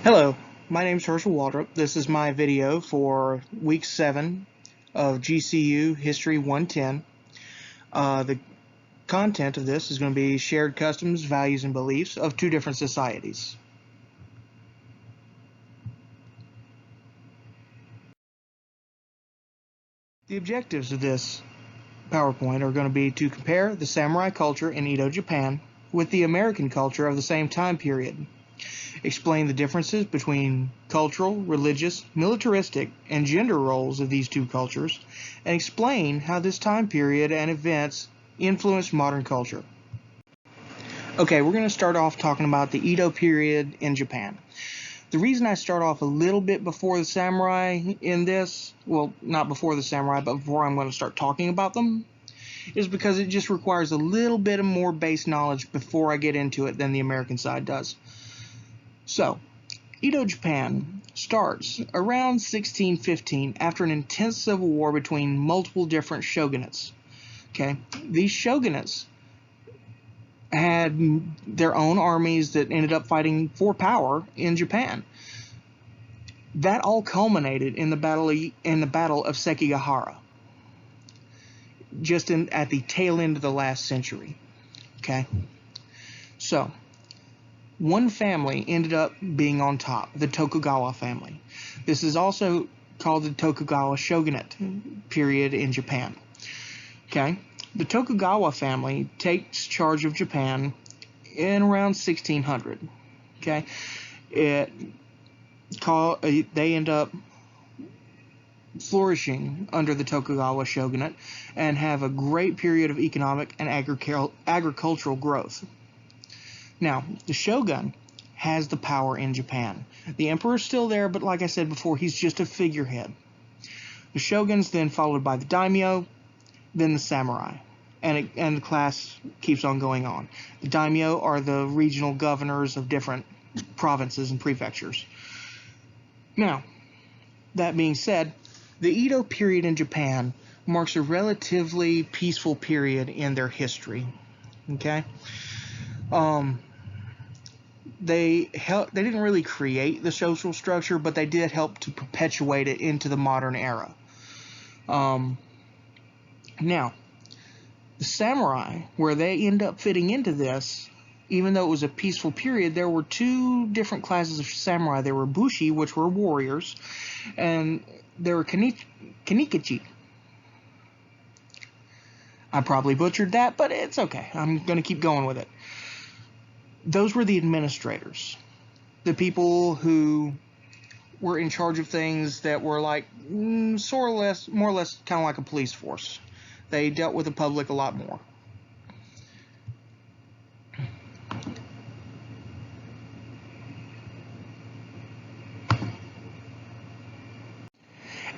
Hello, my name is Hershel Waldrop. This is my video for week 7 of GCU History 110. The content of this is going to be shared customs, values, and beliefs of two different societies. The objectives of this PowerPoint are going to be to compare the samurai culture in Edo, Japan with the American culture of the same time period. Explain the differences between cultural, religious, militaristic, and gender roles of these two cultures, and explain how this time period and events influenced modern culture. Okay, we're going to start off talking about the Edo period in Japan. The reason I start off a little bit before the samurai in this, well, not before the samurai, but before I'm going to start talking about them, is because it just requires a little bit of more base knowledge before I get into it than the American side does. So, Edo, Japan starts around 1615 after an intense civil war between multiple different shogunates. Okay, these shogunates had their own armies that ended up fighting for power in Japan. That all culminated in the battle of Sekigahara, just at the tail end of the last century. Okay, so one family ended up being on top, the Tokugawa family. This is also called the Tokugawa shogunate period in Japan. Okay, the Tokugawa family takes charge of Japan in around 1600. Okay, they end up flourishing under the Tokugawa shogunate and have a great period of economic and agricultural growth. Now, the shogun has the power in Japan. The emperor's still there, but like I said before, he's just a figurehead. The shogun's then followed by the daimyo, then the samurai, and the class keeps on going on. The daimyo are the regional governors of different provinces and prefectures. Now, that being said, the Edo period in Japan marks a relatively peaceful period in their history. Okay? They didn't really create the social structure, but they did help to perpetuate it into the modern era. Now, the samurai, where they end up fitting into this, even though it was a peaceful period, there were two different classes of samurai. There were bushi, which were warriors, and there were kanikachi. I probably butchered that, but it's okay. I'm going to keep going with it. Those were the administrators, the people who were in charge of things that were like more or less kind of like a police force. They dealt with the public a lot more.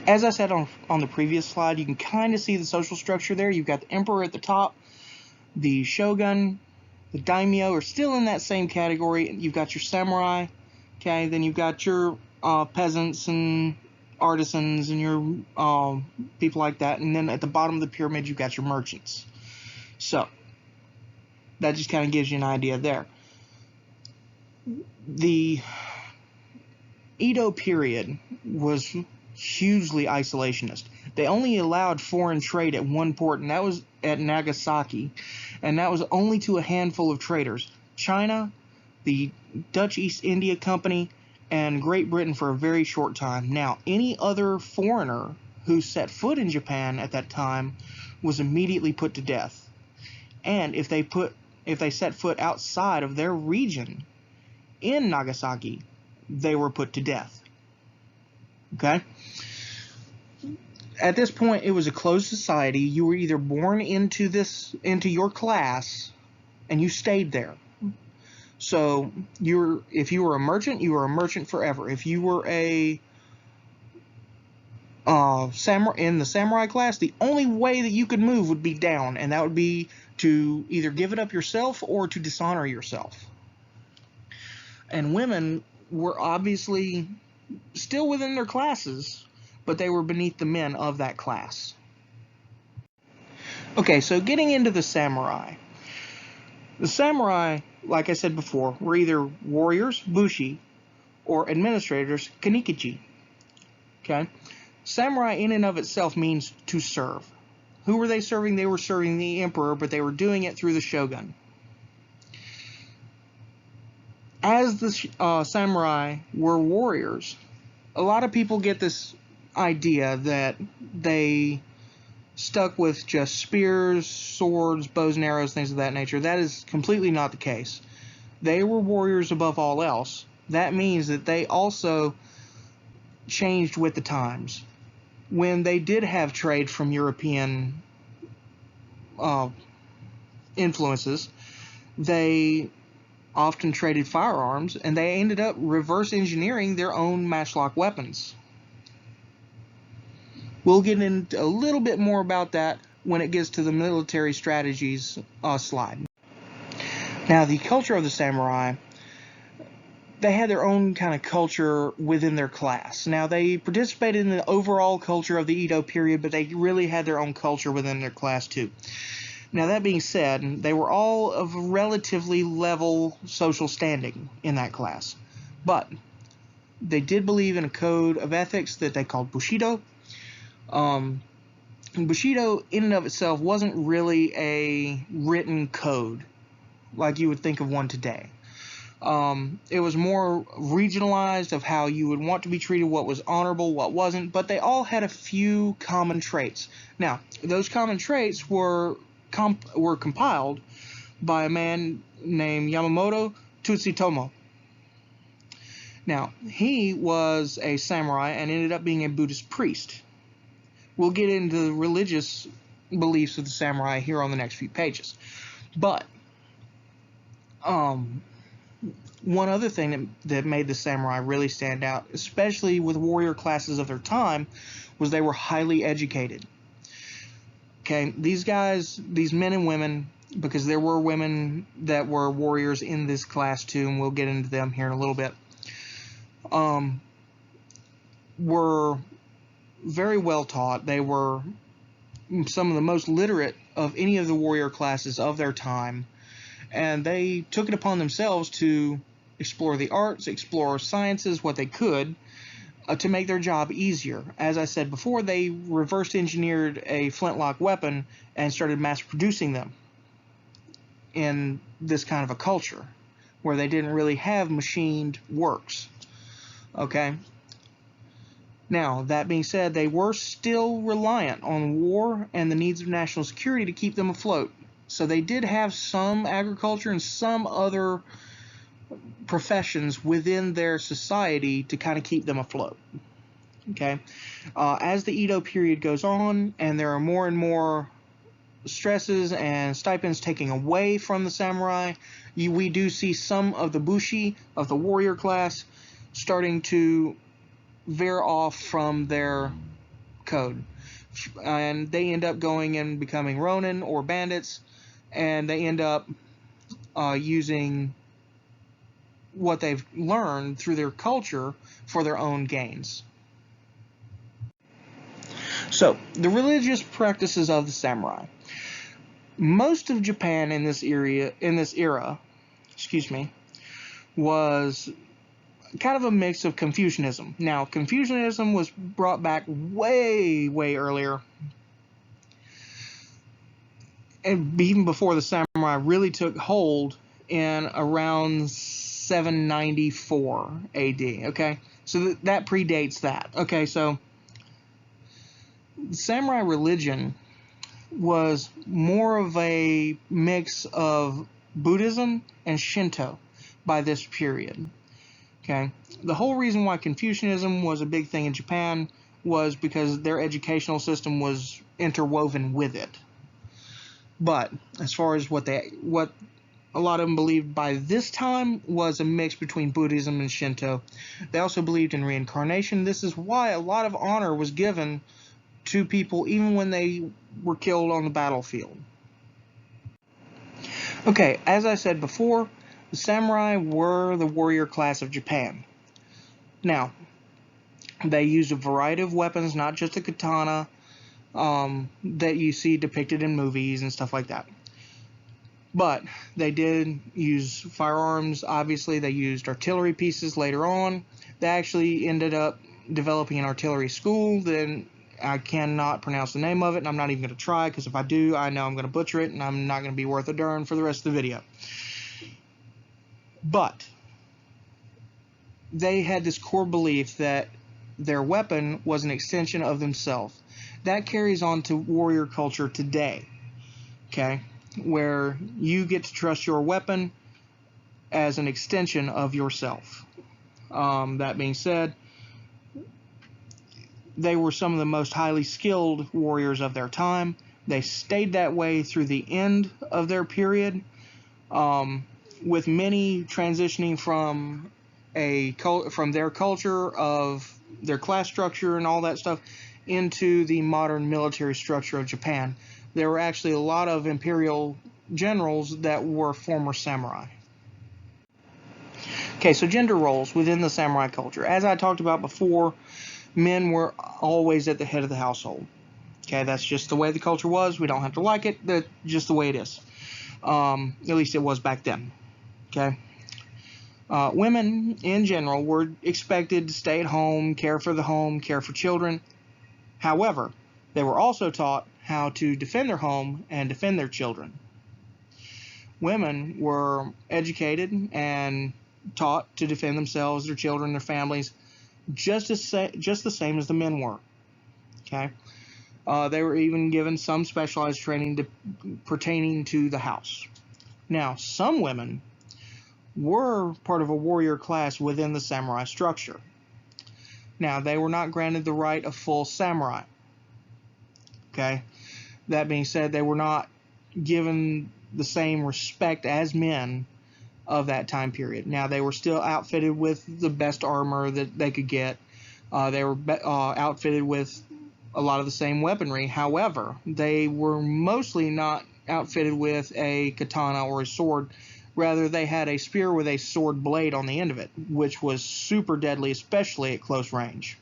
As I said on the previous slide, you can kind of see the social structure there. You've got the emperor at the top, the shogun, the daimyo are still in that same category. You've got your samurai, okay, then you've got your peasants and artisans and your people like that, and then at the bottom of the pyramid you've got your merchants. So that just kind of gives you an idea there. The Edo period was hugely isolationist. They only allowed foreign trade at one port, and that was at Nagasaki, and that was only to a handful of traders: China, the Dutch East India Company, and Great Britain for a very short time. Now, any other foreigner who set foot in Japan at that time was immediately put to death. And if they set foot outside of their region in Nagasaki, they were put to death. Okay? At this point, it was a closed society. You were either born into your class, and you stayed there. So if you were a merchant, you were a merchant forever. If you were a samurai in the samurai class, the only way that you could move would be down, and that would be to either give it up yourself or to dishonor yourself. And women were obviously still within their classes, but they were beneath the men of that class. Okay, so getting into the samurai. The samurai, like I said before, were either warriors, bushi, or administrators, kanikichi. Okay? Samurai in and of itself means to serve. Who were they serving? They were serving the emperor, but they were doing it through the shogun. As the samurai were warriors, a lot of people get this idea that they stuck with just spears, swords, bows and arrows, things of that nature. That is completely not the case. They were warriors above all else. That means that they also changed with the times. When they did have trade from European influences, they often traded firearms, and they ended up reverse engineering their own matchlock weapons. We'll get into a little bit more about that when it gets to the military strategies slide. Now, the culture of the samurai, they had their own kind of culture within their class. Now, they participated in the overall culture of the Edo period, but they really had their own culture within their class too. Now, that being said, they were all of relatively level social standing in that class. But they did believe in a code of ethics that they called Bushido. Bushido, in and of itself, wasn't really a written code like you would think of one today. It was more regionalized of how you would want to be treated, what was honorable, what wasn't, but they all had a few common traits. Now, those common traits were compiled by a man named Yamamoto Tsutomu. Now, he was a samurai and ended up being a Buddhist priest. We'll get into the religious beliefs of the samurai here on the next few pages. But one other thing that made the samurai really stand out, especially with warrior classes of their time, was they were highly educated. Okay, these guys, these men and women, because there were women that were warriors in this class too, and we'll get into them here in a little bit, were very well taught. They were some of the most literate of any of the warrior classes of their time, and they took it upon themselves to explore the arts, explore sciences, what they could, to make their job easier. As I said before, they reverse engineered a flintlock weapon and started mass producing them in this kind of a culture where they didn't really have machined works. Okay? Now, that being said, they were still reliant on war and the needs of national security to keep them afloat. So they did have some agriculture and some other professions within their society to kind of keep them afloat. Okay, as the Edo period goes on and there are more and more stresses and stipends taken away from the samurai, we do see some of the bushi, of the warrior class, starting to veer off from their code, and they end up going and becoming ronin or bandits, and they end up using what they've learned through their culture for their own gains. So, the religious practices of the samurai. Most of Japan in this era, was kind of a mix of Confucianism. Now, Confucianism was brought back way, way earlier, and even before the samurai really took hold in around 794 AD, okay? So that predates that. Okay, so the samurai religion was more of a mix of Buddhism and Shinto by this period. Okay, the whole reason why Confucianism was a big thing in Japan was because their educational system was interwoven with it. But as far as what a lot of them believed by this time was a mix between Buddhism and Shinto. They also believed in reincarnation. This is why a lot of honor was given to people even when they were killed on the battlefield. Okay, as I said before, the samurai were the warrior class of Japan. Now, they used a variety of weapons, not just the katana that you see depicted in movies and stuff like that. But they did use firearms, obviously. They used artillery pieces later on. They actually ended up developing an artillery school. Then I cannot pronounce the name of it, and I'm not even going to try, because if I do, I know I'm going to butcher it, and I'm not going to be worth a darn for the rest of the video. But they had this core belief that their weapon was an extension of themselves. That carries on to warrior culture today, okay, where you get to trust your weapon as an extension of yourself. That being said, they were some of the most highly skilled warriors of their time. They stayed that way through the end of their period, with many transitioning from their culture of their class structure and all that stuff into the modern military structure of Japan. There were actually a lot of imperial generals that were former samurai. Okay, so gender roles within the samurai culture. As I talked about before, men were always at the head of the household. Okay, that's just the way the culture was. We don't have to like it. That's just the way it is. At least it was back then. Okay. Women in general were expected to stay at home, care for the home, care for children. However, they were also taught how to defend their home and defend their children. Women were educated and taught to defend themselves, their children, their families, just the same as the men were. Okay. They were even given some specialized training pertaining to the house. Now, some women were part of a warrior class within the samurai structure. Now, they were not granted the right of full samurai. Okay. That being said, they were not given the same respect as men of that time period. Now, they were still outfitted with the best armor that they could get. They were outfitted with a lot of the same weaponry. However, they were mostly not outfitted with a katana or a sword. Rather, they had a spear with a sword blade on the end of it, which was super deadly, especially at close range.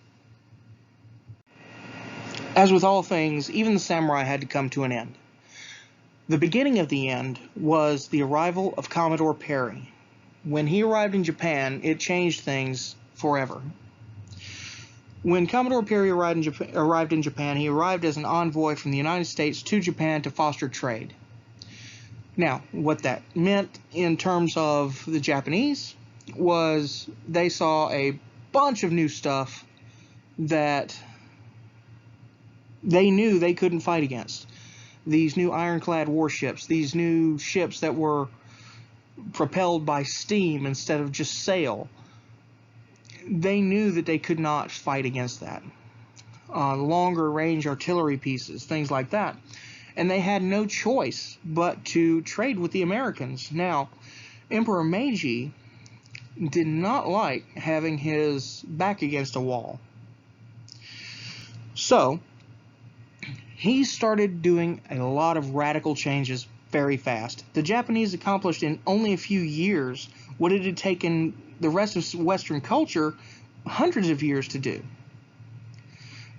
As with all things, even the samurai had to come to an end. The beginning of the end was the arrival of Commodore Perry. When he arrived in Japan, it changed things forever. When Commodore Perry arrived in Japan, he arrived as an envoy from the United States to Japan to foster trade. Now, what that meant in terms of the Japanese was they saw a bunch of new stuff that they knew they couldn't fight against. These new ironclad warships, these new ships that were propelled by steam instead of just sail. They knew that they could not fight against that. Longer range artillery pieces, things like that. And they had no choice but to trade with the Americans. Now, Emperor Meiji did not like having his back against a wall. So, he started doing a lot of radical changes very fast. The Japanese accomplished in only a few years what it had taken the rest of Western culture hundreds of years to do.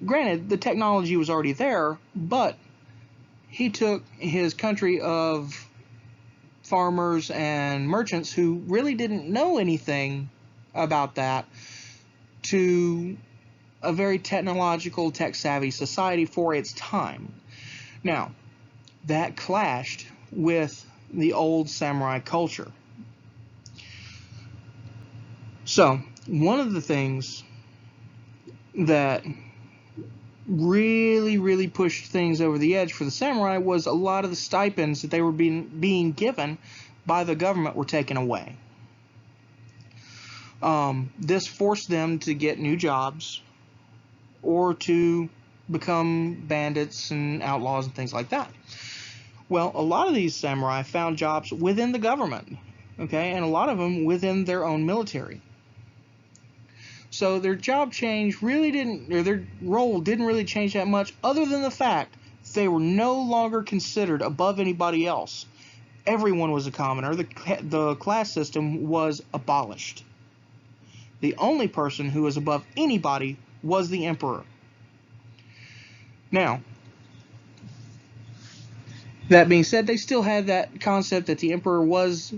Granted, the technology was already there, but he took his country of farmers and merchants who really didn't know anything about that to a very technological, tech-savvy society for its time. Now, that clashed with the old samurai culture. So, one of the things that really pushed things over the edge for the samurai was a lot of the stipends that they were being given by the government were taken away. This forced them to get new jobs or to become bandits and outlaws and things like that. Well, a lot of these samurai found jobs within the government, okay, and a lot of them within their own military. So their job change really didn't, or their role didn't really change that much, other than the fact they were no longer considered above anybody else. Everyone was a commoner. The class system was abolished. The only person who was above anybody was the emperor. Now, that being said, they still had that concept that the emperor was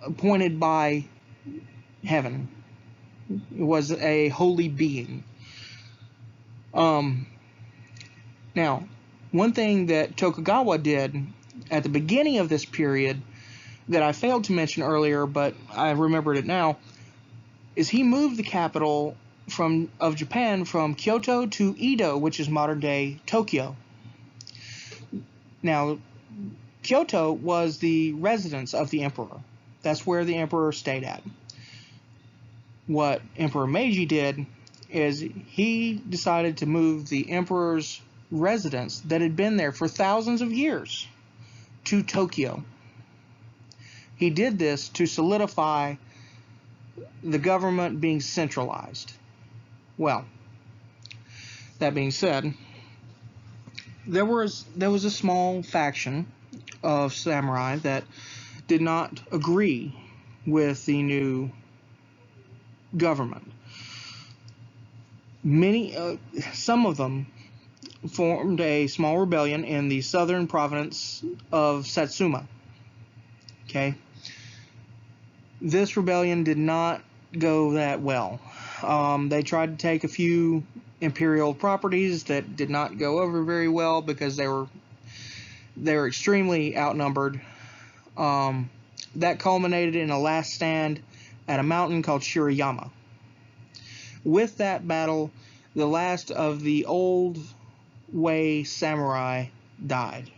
appointed by heaven. was a holy being. Now, one thing that Tokugawa did at the beginning of this period that I failed to mention earlier, but I remembered it now, is he moved the capital of Japan from Kyoto to Edo, which is modern-day Tokyo. Now, Kyoto was the residence of the emperor. That's where the emperor stayed at. What Emperor Meiji did is he decided to move the emperor's residence that had been there for thousands of years to Tokyo. He did this to solidify the government being centralized. Well, that being said, there was a small faction of samurai that did not agree with the new government. Some of them formed a small rebellion in the southern province of Satsuma. Okay, this rebellion did not go that well. They tried to take a few imperial properties that did not go over very well because they were extremely outnumbered. That culminated in a last stand at a mountain called Shirayama. With that battle, the last of the old way samurai died.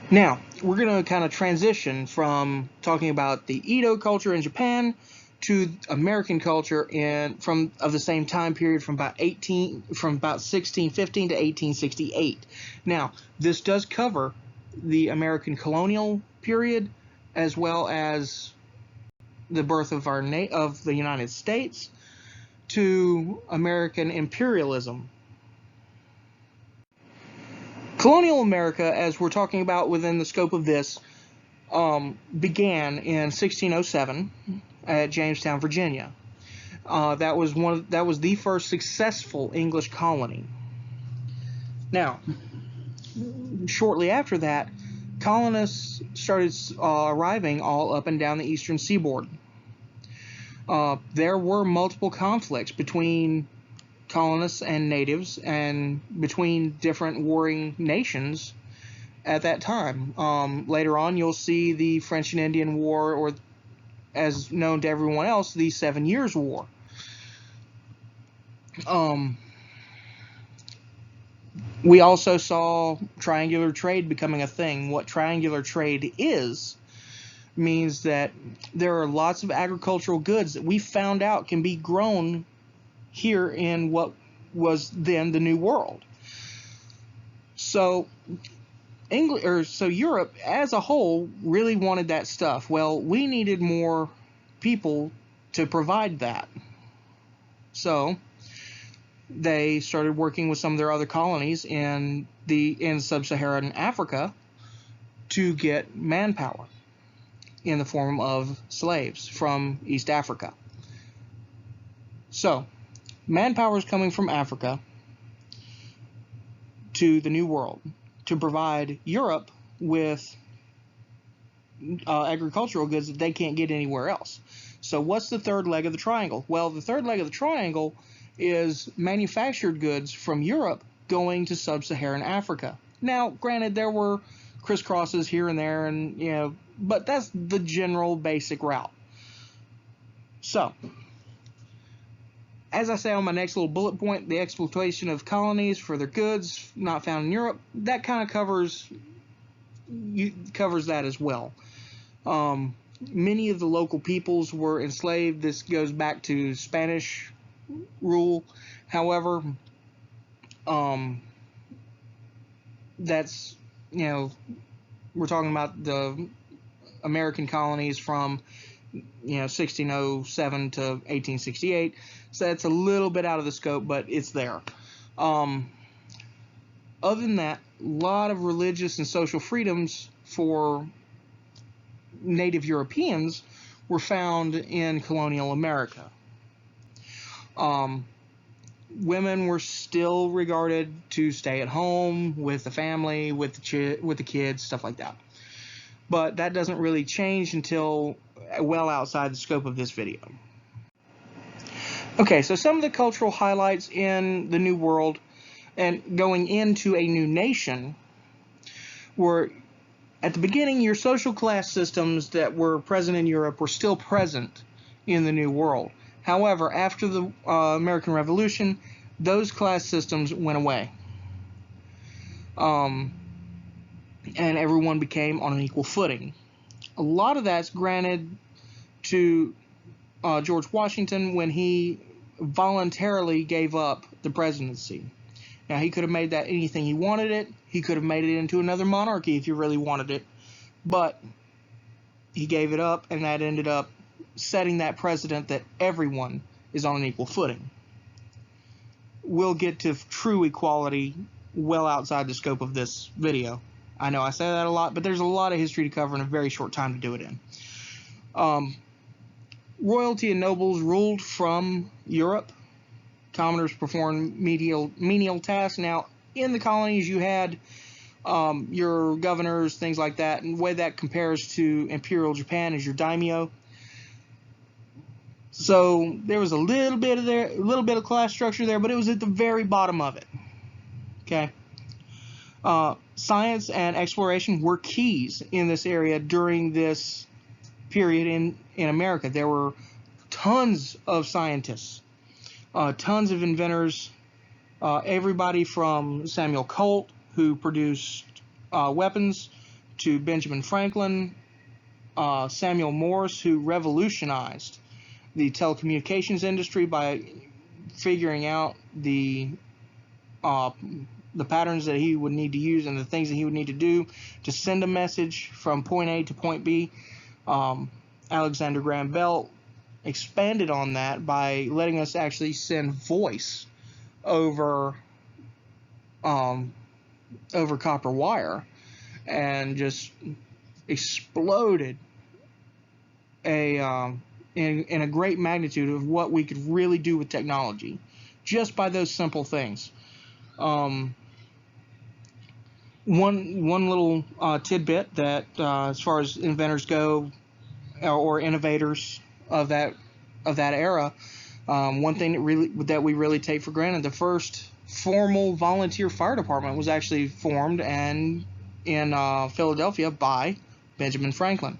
Now, we're going to kind of transition from talking about the Edo culture in Japan to American culture of the same time period from about 1615 to 1868. Now, this does cover the American colonial period as well as the birth of the United States to American imperialism. Colonial America, as we're talking about within the scope of this, began in 1607 at Jamestown, Virginia. That was the first successful English colony. Now, shortly after that, colonists started arriving all up and down the eastern seaboard. There were multiple conflicts between colonists and natives and between different warring nations at that time. Later on, you'll see the French and Indian War, or as known to everyone else, the 7 Years' War. We also saw triangular trade becoming a thing. What triangular trade means that there are lots of agricultural goods that we found out can be grown here in what was then the New World. So Europe as a whole really wanted that stuff. Well, we needed more people to provide that. So they started working with some of their other colonies in sub-Saharan Africa to get manpower in the form of slaves from East Africa. So manpower is coming from Africa to the New World to provide Europe with agricultural goods that they can't get anywhere else. So what's the third leg of the triangle? Well, the third leg of the triangle is manufactured goods from Europe going to sub-Saharan Africa. Now, granted, there were crisscrosses here and there, but that's the general basic route. So, as I say on my next little bullet point, the exploitation of colonies for their goods not found in Europe, that kind of covers that as well. Many of the local peoples were enslaved. This goes back to Spanish rule. However, that's, we're talking about the American colonies from 1607 to 1868, so that's a little bit out of the scope, but it's there. Other than that, a lot of religious and social freedoms for Native Europeans were found in colonial America. Women were still regarded to stay at home with the family, with the kids, stuff like that. But that doesn't really change until well outside the scope of this video. Okay, so some of the cultural highlights in the New World and going into a new nation were, at the beginning, your social class systems that were present in Europe were still present in the New World. However, after the American Revolution, those class systems went away. And everyone became on an equal footing. A lot of that's granted to George Washington when he voluntarily gave up the presidency. Now, he could have made that anything he wanted it. He could have made it into another monarchy if he really wanted it. But he gave it up, and that ended up setting that precedent that everyone is on an equal footing. We'll get to true equality well outside the scope of this video. I know I say that a lot, but there's a lot of history to cover in a very short time to do it in. Royalty and nobles ruled from Europe. Commoners performed menial tasks. Now, in the colonies, you had your governors, things like that. And the way that compares to Imperial Japan is your daimyo. So there was a little bit of class structure there, but it was at the very bottom of it. Okay. Science and exploration were keys in this area during this period in America. There were tons of scientists, tons of inventors, everybody from Samuel Colt, who produced weapons, to Benjamin Franklin, Samuel Morse, who revolutionized the telecommunications industry by figuring out the patterns that he would need to use and the things that he would need to do to send a message from point A to point B. Alexander Graham Bell expanded on that by letting us actually send voice over copper wire, and just exploded in a great magnitude of what we could really do with technology just by those simple things. One little tidbit that as far as inventors go, or innovators of that era, one thing that we really take for granted: the first formal volunteer fire department was actually formed and in Philadelphia by Benjamin Franklin.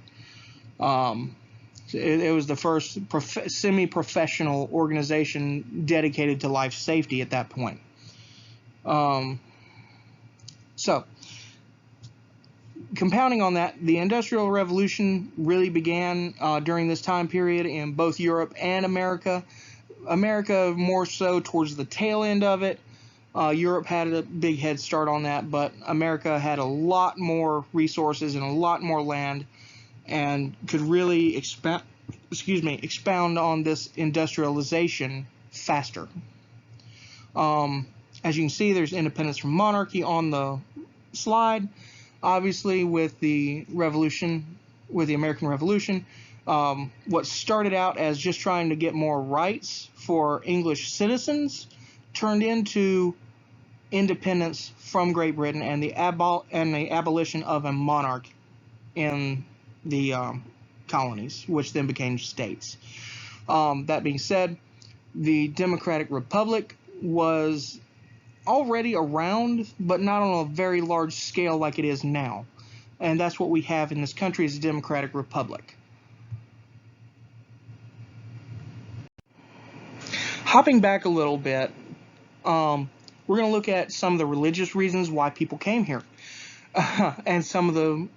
It was the first semi-professional organization dedicated to life safety at that point. So, compounding on that, the Industrial Revolution really began during this time period in both Europe and America. America more so towards the tail end of it. Europe had a big head start on that, but America had a lot more resources and a lot more land, and could really expound on this industrialization faster. As you can see, there's independence from monarchy on the slide. Obviously, with the revolution, with the American Revolution, what started out as just trying to get more rights for English citizens turned into independence from Great Britain and the abolition of a monarch in the colonies, which then became states. That being said, the Democratic Republic was already around, but not on a very large scale like it is now. And that's what we have in this country, is a Democratic Republic. Hopping back a little bit, we're going to look at some of the religious reasons why people came here, and some of the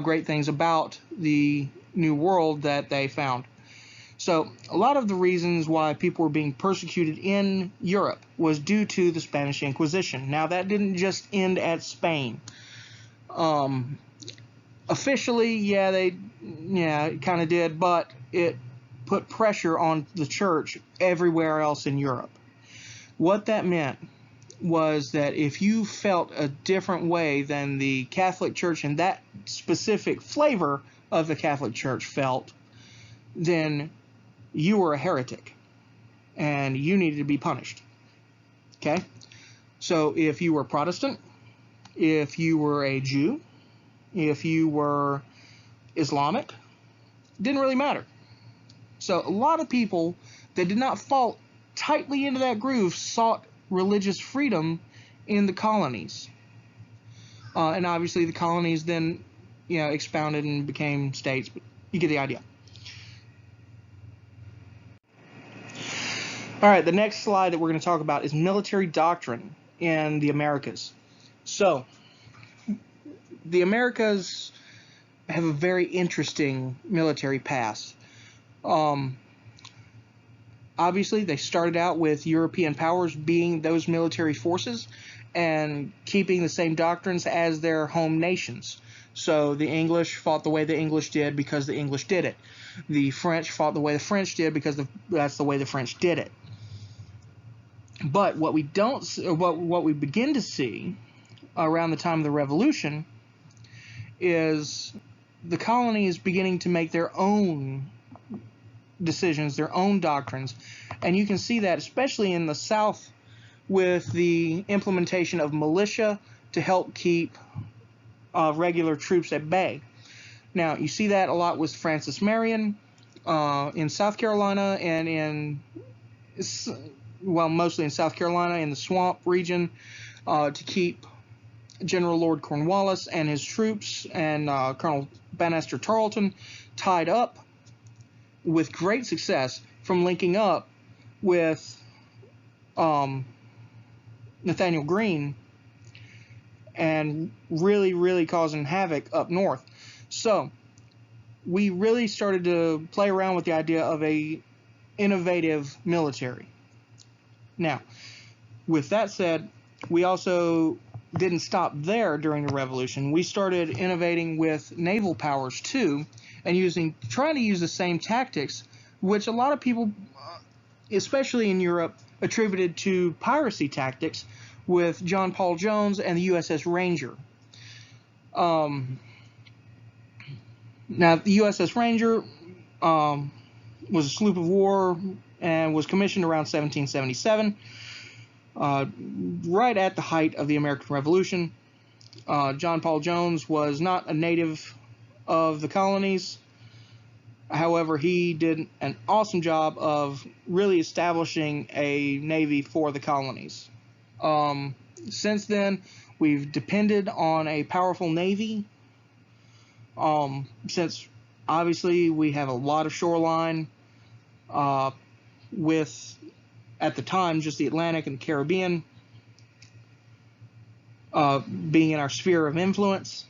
great things about the New World that they found. So a lot of the reasons why people were being persecuted in Europe was due to the Spanish Inquisition. Now, that didn't just end at Spain. Officially, it kind of did, but it put pressure on the church everywhere else in Europe. What that meant was that if you felt a different way than the Catholic Church and that specific flavor of the Catholic Church felt, then you were a heretic and you needed to be punished. Okay? So if you were Protestant, if you were a Jew, if you were Islamic, didn't really matter. So a lot of people that did not fall tightly into that groove sought religious freedom in the colonies. And obviously the colonies then, expounded and became states, but you get the idea. All right, the next slide that we're going to talk about is military doctrine in the Americas. So, the Americas have a very interesting military past. Obviously, they started out with European powers being those military forces and keeping the same doctrines as their home nations. So the English fought the way the English did because the English did it. The French fought the way the French did because that's the way the French did it. But what we begin to see around the time of the Revolution is the colonies beginning to make their own decisions, their own doctrines, and you can see that especially in the South with the implementation of militia to help keep regular troops at bay. Now, you see that a lot with Francis Marion in South Carolina and mostly in South Carolina in the swamp region to keep General Lord Cornwallis and his troops and Colonel Banastre Tarleton tied up with great success from linking up with Nathaniel Greene and really causing havoc up north. So we really started to play around with the idea of a innovative military. Now, with that said, we also didn't stop there during the Revolution. We started innovating with naval powers too, and trying to use the same tactics, which a lot of people, especially in Europe, attributed to piracy tactics with John Paul Jones and the USS Ranger. Now, the USS Ranger was a sloop of war and was commissioned around 1777, right at the height of the American Revolution. John Paul Jones was not a native of the colonies. However, he did an awesome job of really establishing a navy for the colonies. Since then, we've depended on a powerful navy. Since obviously we have a lot of shoreline with, at the time, just the Atlantic and the Caribbean being in our sphere of influence.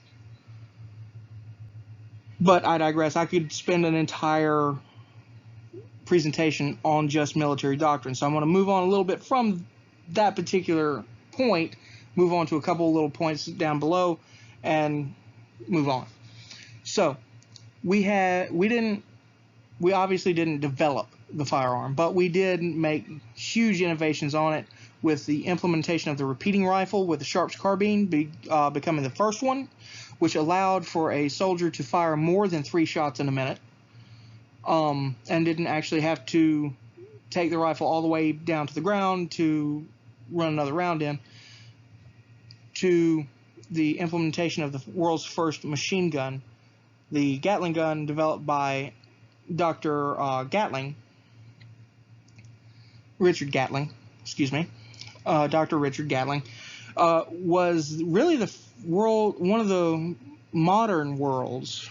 But I digress. I could spend an entire presentation on just military doctrine. So I'm going to move on a little bit from that particular point, move on to a couple of little points down below, and move on. So we obviously didn't develop the firearm, but we did make huge innovations on it with the implementation of the repeating rifle with the Sharps carbine becoming the first one, which allowed for a soldier to fire more than 3 shots in a minute, and didn't actually have to take the rifle all the way down to the ground to run another round in, to the implementation of the world's first machine gun, the Gatling gun developed by Dr. Richard Gatling, Dr. Richard Gatling, was really one of the modern world's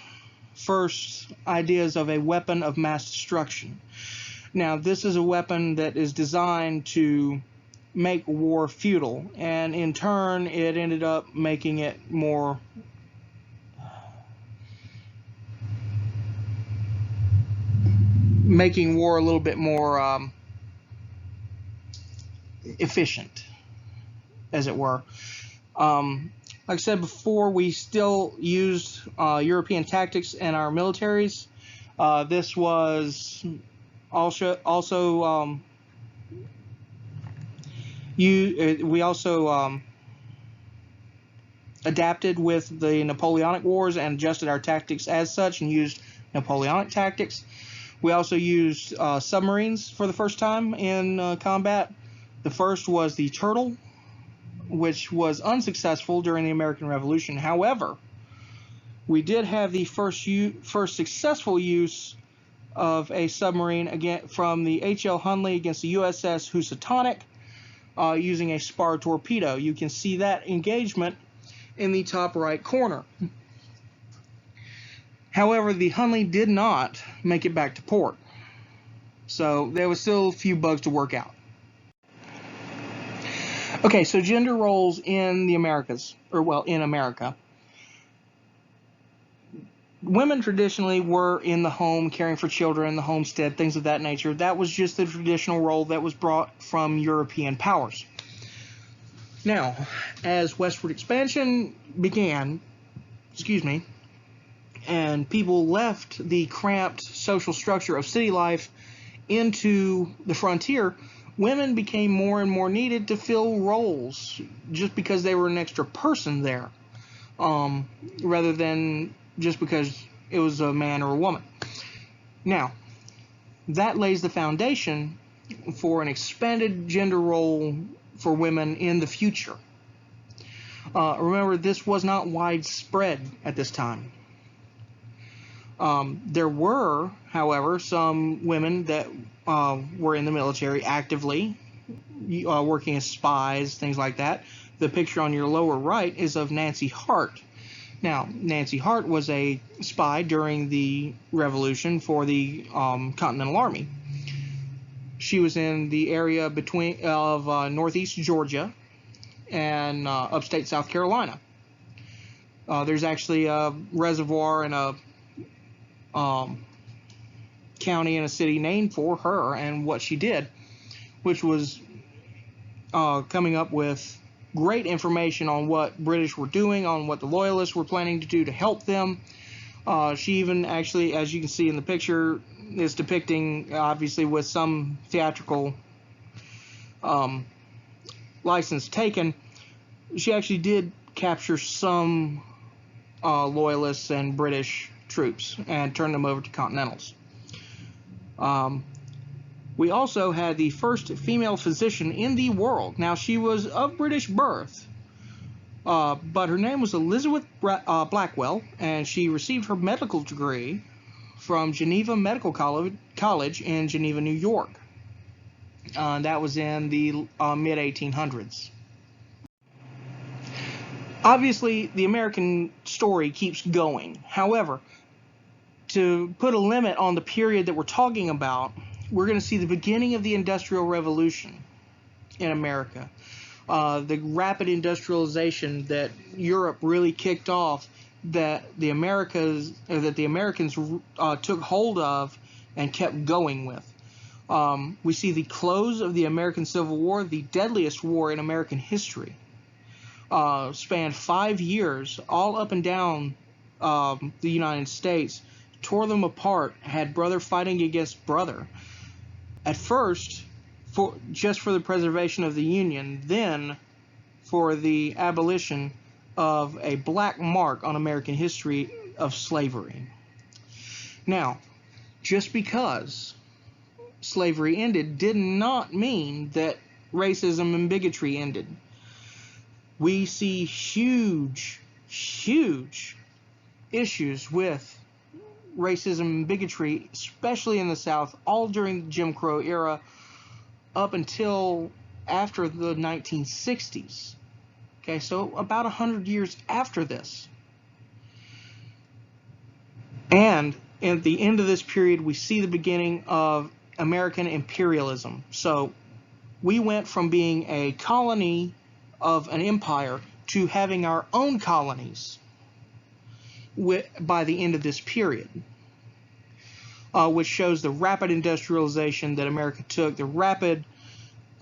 first ideas of a weapon of mass destruction. Now, this is a weapon that is designed to make war futile, and in turn, it ended up making it making war a little bit more efficient, as it were. Like I said before, we still used European tactics in our militaries. This was also we also adapted with the Napoleonic Wars and adjusted our tactics as such and used Napoleonic tactics. We also used submarines for the first time in combat. The first was the Turtle, which was unsuccessful during the American Revolution. However, We did have the first successful use of a submarine again from the H.L. Hunley against the USS Housatonic using a spar torpedo. You can see that engagement in the top right corner. However, the Hunley did not make it back to port, so there was still a few bugs to work out. Okay, so gender roles in the Americas, or well, in America. Women traditionally were in the home, caring for children, the homestead, things of that nature. That was just the traditional role that was brought from European powers. Now, as westward expansion began, and people left the cramped social structure of city life into the frontier, women became more and more needed to fill roles just because they were an extra person there, rather than just because it was a man or a woman. Now, that lays the foundation for an expanded gender role for women in the future. Remember, this was not widespread at this time. There were, however, some women that were in the military actively, working as spies, things like that. The picture on your lower right is of Nancy Hart. Now, Nancy Hart was a spy during the Revolution for the Continental Army. She was in the area of northeast Georgia and upstate South Carolina. There's actually a reservoir and a county and a city named for her and what she did, which was coming up with great information on what British were doing, on what the Loyalists were planning to do to help them. She even actually, as you can see in the picture, is depicting, obviously with some theatrical license taken, she actually did capture some Loyalists and British troops and turn them over to Continentals. We also had the first female physician in the world. Now, she was of British birth, but her name was Elizabeth Blackwell, and she received her medical degree from Geneva Medical College in Geneva, New York. That was in the mid-1800s. Obviously, the American story keeps going. However, to put a limit on the period that we're talking about, we're going to see the beginning of the Industrial Revolution in America. The rapid industrialization that Europe really kicked off, that the Americans took hold of and kept going with. We see the close of the American Civil War, the deadliest war in American history. Spanned 5 years, all up and down the United States, tore them apart, had brother fighting against brother. At first, just for the preservation of the Union, then for the abolition of a black mark on American history of slavery. Now, just because slavery ended did not mean that racism and bigotry ended. We see huge issues with racism and bigotry, especially in the South, all during the Jim Crow era up until after the 1960s. Okay, so about 100 years after this. And at the end of this period, we see the beginning of American imperialism. So we went from being a colony of an empire to having our own colonies by the end of this period, which shows the rapid industrialization that America took, the rapid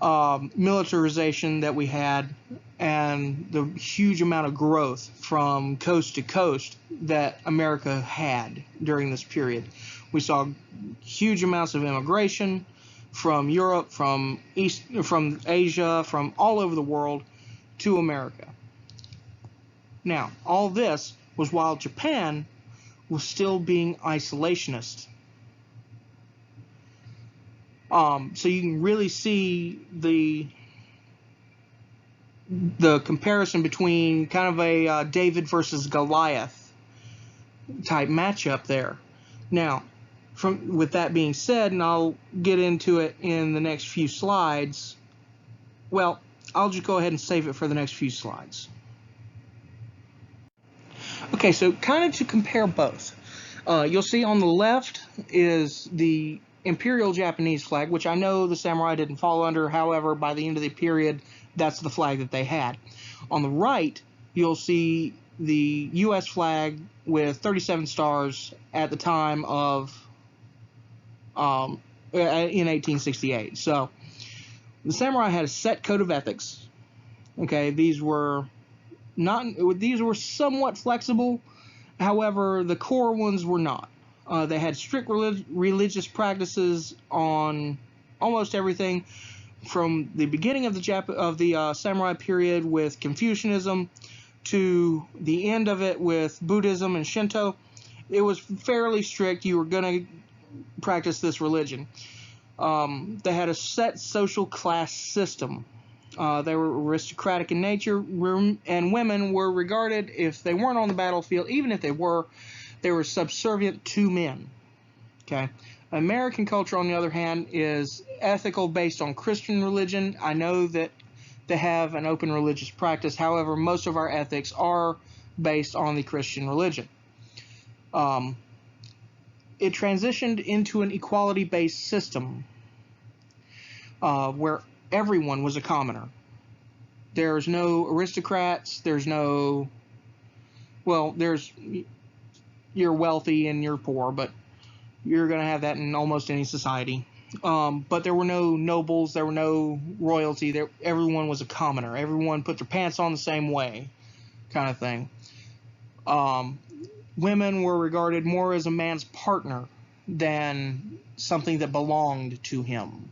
militarization that we had, and the huge amount of growth from coast to coast that America had during this period. We saw huge amounts of immigration from Europe, from Asia, from all over the world to America. Now, all this was while Japan was still being isolationist. So you can really see the comparison between kind of a David versus Goliath type matchup there. Now, with that being said, and I'll get into it in the next few slides, well, I'll just go ahead and save it for the next few slides. Okay, so kind of to compare both, you'll see on the left is the Imperial Japanese flag, which I know the samurai didn't fall under. However, by the end of the period, that's the flag that they had. On the right, you'll see the U.S. flag with 37 stars at the time of in 1868. So the samurai had a set code of ethics. Okay, these were somewhat flexible. However, the core ones were not. They had strict religious practices on almost everything, from the beginning of the samurai period with Confucianism to the end of it with Buddhism and Shinto. It was fairly strict. You were going to practice this religion. They had a set social class system. They were aristocratic in nature, and women were regarded, if they weren't on the battlefield, even if they were subservient to men. Okay. American culture, on the other hand, is ethical based on Christian religion. I know that they have an open religious practice. However, most of our ethics are based on the Christian religion. It transitioned into an equality-based system where everyone was a commoner. There's no aristocrats. There's you're wealthy and you're poor, but you're going to have that in almost any society. But there were no nobles. There were no royalty. Everyone was a commoner. Everyone put their pants on the same way, kind of thing. Women were regarded more as a man's partner than something that belonged to him.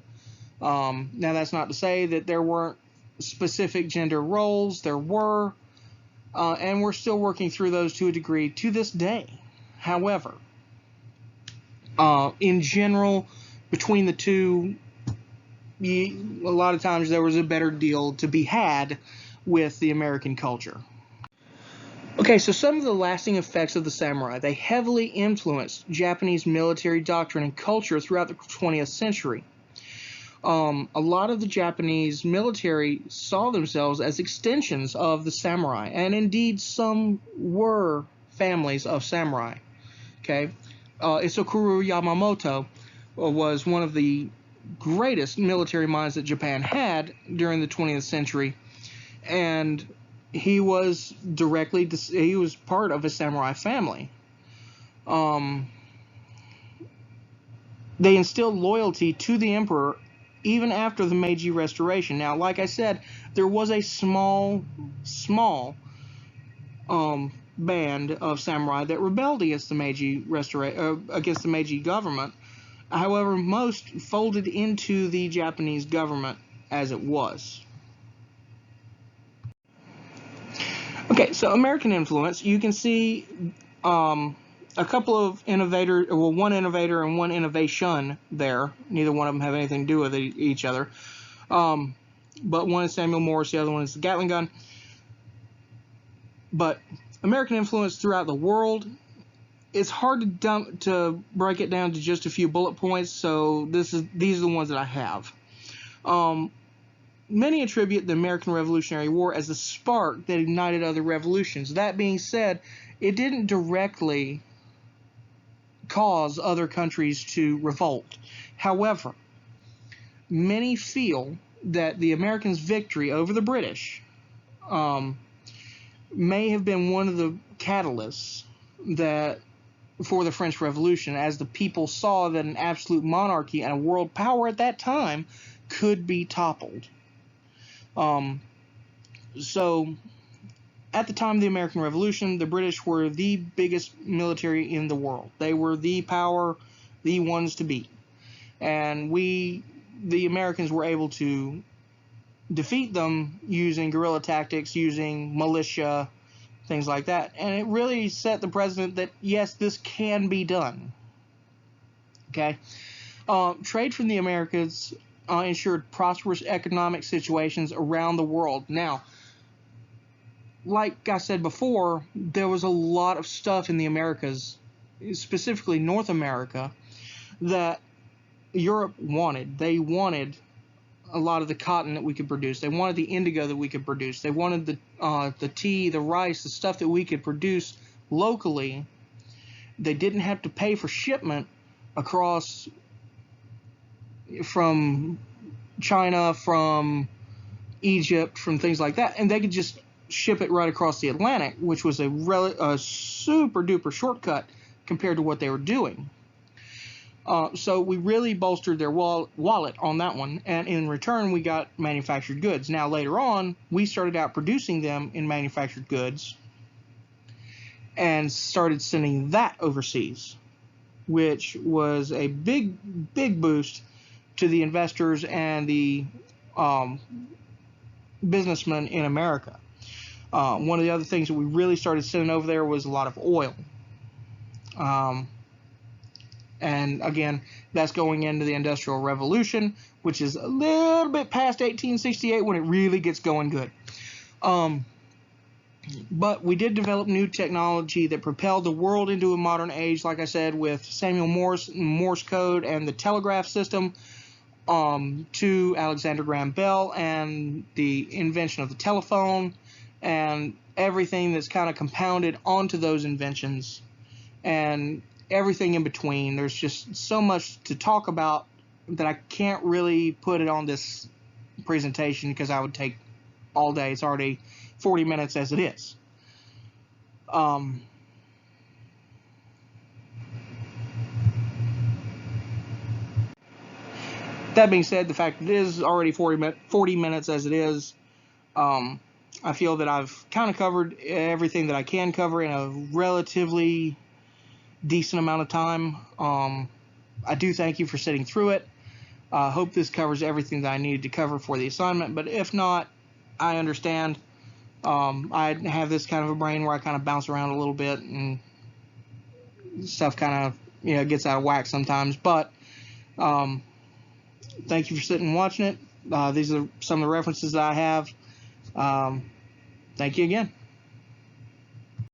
Now, that's not to say that there weren't specific gender roles. There were, and we're still working through those to a degree to this day. However, in general, between the two, a lot of times there was a better deal to be had with the American culture. Okay, so some of the lasting effects of the samurai. They heavily influenced Japanese military doctrine and culture throughout the 20th century. A lot of the Japanese military saw themselves as extensions of the samurai, and indeed some were families of samurai. Okay, Isokuro Yamamoto was one of the greatest military minds that Japan had during the 20th century, and he was part of a samurai family. They instilled loyalty to the emperor even after the Meiji Restoration. Now, like I said, there was a small band of samurai that rebelled against the Meiji against the Meiji government. However, most folded into the Japanese government as it was. Okay, so American influence. You can see a couple of innovators, well, one innovator and one innovation there. Neither one of them have anything to do with each other. But one is Samuel Morse, the other one is the Gatling gun. But American influence throughout the world, it's hard to break it down to just a few bullet points, so these are the ones that I have. Many attribute the American Revolutionary War as the spark that ignited other revolutions. That being said, it didn't directly cause other countries to revolt. However, many feel that the Americans' victory over the British may have been one of the catalysts for the French Revolution, as the people saw that an absolute monarchy and a world power at that time could be toppled. So, at the time of the American Revolution, the British were the biggest military in the world. They were the power, the ones to beat. And the Americans, were able to defeat them using guerrilla tactics, using militia, things like that. And it really set the precedent that, yes, this can be done. Okay? Trade from the Americas ensured prosperous economic situations around the world. Now, like I said before, there was a lot of stuff in the Americas, specifically North America, that Europe wanted. They wanted a lot of the cotton that we could produce. They wanted the indigo that we could produce. They wanted the tea, the rice, the stuff that we could produce locally. They didn't have to pay for shipment across from China, from Egypt, from things like that, and they could just ship it right across the Atlantic, which was a super duper shortcut compared to what they were doing. So we really bolstered their wallet on that one, and in return we got manufactured goods. Now later on, we started out producing them in manufactured goods and started sending that overseas, which was a big boost to the investors and the businessmen in America. One of the other things that we really started sending over there was a lot of oil. And again, that's going into the Industrial Revolution, which is a little bit past 1868 when it really gets going good. But we did develop new technology that propelled the world into a modern age, like I said, with Samuel Morse code and the telegraph system, to Alexander Graham Bell and the invention of the telephone and everything that's kind of compounded onto those inventions and everything in between. There's just so much to talk about that I can't really put it on this presentation because I would take all day. It's already 40 minutes as it is. That being said, the fact that it is already 40 minutes as it is, I feel that I've kind of covered everything that I can cover in a relatively decent amount of time. I do thank you for sitting through it. I hope this covers everything that I needed to cover for the assignment, but if not, I understand. I have this kind of a brain where I kind of bounce around a little bit and stuff kind of gets out of whack sometimes, but thank you for sitting and watching it. These are some of the references that I have. Thank you again.